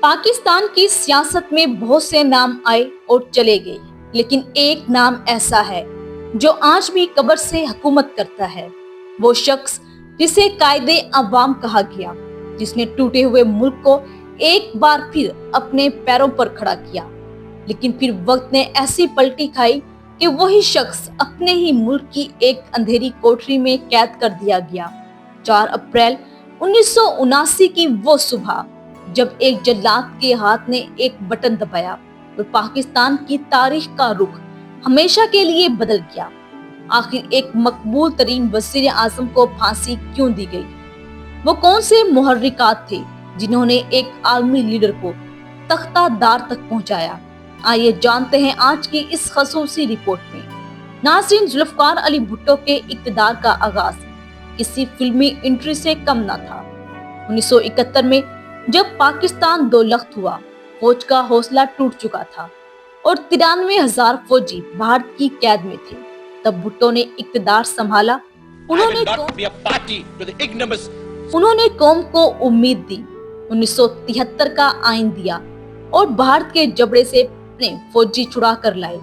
पाकिस्तान की सियासत में बहुत से नाम आए और चले गए, लेकिन एक नाम ऐसा है जो आज भी कब्र से हुकूमत करता है। वो शख्स जिसे कायदे अवाम कहा गया, जिसने टूटे हुए मुल्क को एक बार फिर अपने पैरों पर खड़ा किया, लेकिन फिर वक्त ने ऐसी पलटी खाई कि वही शख्स अपने ही मुल्क की एक अंधेरी कोठरी में कैद कर दिया गया। 4 अप्रैल 1979 की वो सुबह जब एक जल्लाद के हाथ ने एक बटन दबाया और पाकिस्तान की तारीख का रुख हमेशा के लिए बदल गया। आखिर एक मकबूल तरीन वज़ीर आज़म को फांसी क्यों दी गई? वो कौन से मुहर्रिकात थे जिन्होंने एक आर्मी लीडर को तख्तादार तक पहुंचाया? आइए जानते हैं आज की इस खसूसी रिपोर्ट में। नाज़रीन, जुल्फ़िकार अली भुट्टो के इक़्तिदार का आगाज किसी फिल्मी एंट्री से कम न था। 1971 में जब पाकिस्तान दो लख्त हुआ, फौज का हौसला टूट चुका था और 93,000 फौजी भारत की कैद में थे, तब भुट्टो ने इक़्तिदार संभाला। उन्होंने कौम को उम्मीद दी, 1973 का आईन दिया और भारत के जबड़े से अपने फौजी छुड़ा कर लाए।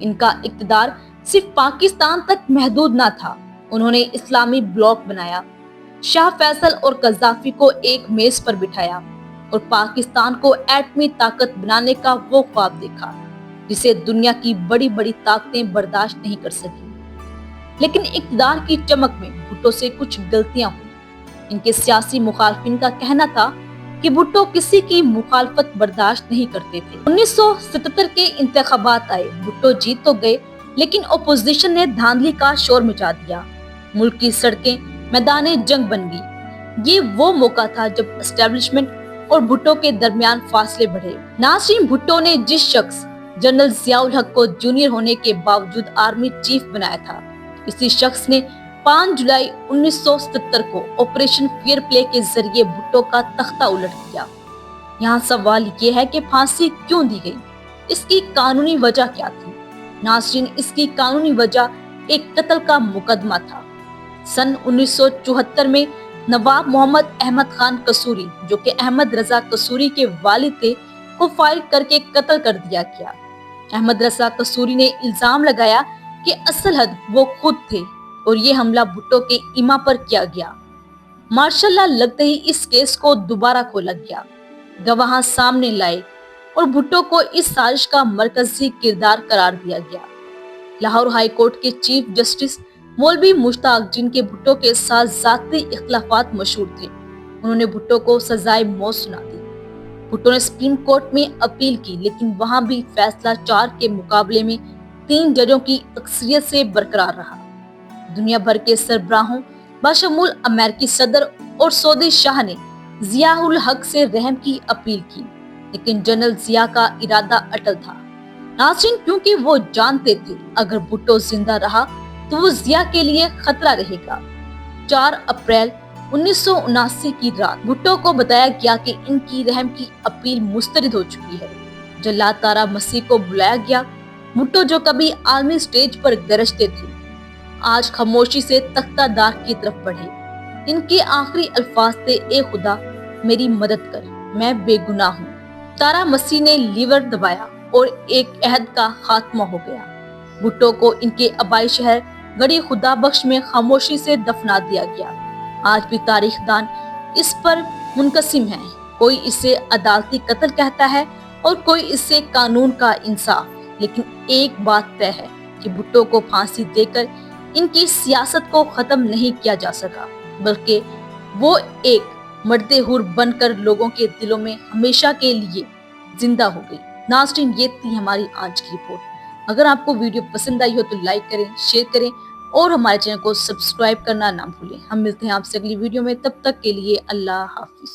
इनका इक़्तिदार सिर्फ पाकिस्तान तक महदूद न था, उन्होंने इस्लामी ब्लॉक बनाया, शाह फैसल और कज़ाफी को एक मेज पर बिठाया और पाकिस्तान को एटमी ताकत बनाने का वो ख्वाब देखा जिसे दुनिया की बड़ी बड़ी ताकतें बर्दाश्त नहीं कर सकी। लेकिन इक़्तिदार की चमक में भुट्टो से कुछ गलतियां हुई। इनके सियासी मुखालफिन का कहना था कि भुट्टो किसी की मुखालफत बर्दाश्त नहीं करते थे। 1977 के इंतखाबात आए, भुट्टो जीत तो गए, लेकिन अपोजिशन ने धांधली का शोर मचा दिया। मुल्क की सड़कें मैदाने जंग बन गई। ये वो मौका था जब एस्टेब्लिशमेंट और भुट्टो के दरमियान फासले बढ़े। नाज़रीन, भुट्टो ने जिस शख्स जनरल ज़ियाउल हक को जूनियर होने के बावजूद आर्मी चीफ बनाया था, इसी शख्स ने 5 जुलाई 1977 को ऑपरेशन फेयर प्ले के जरिए भुट्टो का तख्ता उलट दिया। यहाँ सवाल ये है कि फांसी क्यों दी गई? इसकी कानूनी वजह क्या थी? नाज़रीन, इसकी कानूनी वजह एक कत्ल का मुकदमा था। सन 1974 में नवाब मोहम्मद अहमद खान कसूरी, जो कि अहमद रजा कसूरी के वालिद थे, को फायर करके कत्ल कर दिया गया। अहमद रजा कसूरी ने इल्जाम लगाया कि असल हद वो खुद थे और ये हमला भुट्टो के इमा पर किया गया। मार्शल लॉ लगते ही इस केस को दोबारा खोला गया, गवाह सामने लाए और भुट्टो को इस साजिश का मरकजी किरदार करार दिया गया। लाहौर हाई कोर्ट के चीफ जस्टिस मौलवी मुश्ताक, जिनके भुट्टो के साथ ज़ाती इख्तिलाफात मशहूर थे, उन्होंने भुट्टो को सजाए मौत सुना दी। भुट्टो ने सुप्रीम कोर्ट में अपील की, लेकिन वहां भी फैसला 4 के मुकाबले में 3 जजों की अक्सरियत से बरकरार रहा। दुनिया भर के सरबराहों बशमूल अमेरिकी सदर और सऊदी शाह ने ज़ियाउल हक से रहम की अपील की, लेकिन जनरल ज़िया का इरादा अटल था। नाज़रीन, क्योंकि वो जानते थे अगर भुट्टो जिंदा रहा तो वो ज़िया के लिए खतरा रहेगा। 4 अप्रैल 1979 की रात भुट्टो को बताया गया कि इनकी रहम की अपील मुस्तरद हो चुकी है। जल्लाद तारा मसीह को बुलाया गया। भुट्टो, जो कभी आर्मी स्टेज पर गरजते थे, आज खामोशी से तख्तादार की तरफ बढ़े। इनके आखिरी अल्फाज थे, ए खुदा मेरी मदद कर, मैं बेगुनाह हूँ। तारा मसीह ने लीवर दबाया और एक अहद का खात्मा हो गया। भुट्टो को इनके आबाई शहर गड़ी खुदा बख्श में खामोशी से दफना दिया गया। आज भी तारीखदान इस पर मुनकसिम है। कोई इसे अदालती कत्ल कहता है और कोई इससे कानून का इंसाफ। लेकिन एक बात तय है कि भुट्टो को फांसी देकर इनकी सियासत को खत्म नहीं किया जा सका, बल्कि वो एक मर्दे हुर बनकर लोगों के दिलों में हमेशा के लिए जिंदा हो गई। नाज़रीन, ये थी हमारी आज की रिपोर्ट। अगर आपको वीडियो पसंद आई हो तो लाइक करें, शेयर करें और हमारे चैनल को सब्सक्राइब करना ना भूलें। हम मिलते हैं आपसे अगली वीडियो में, तब तक के लिए अल्लाह हाफिज।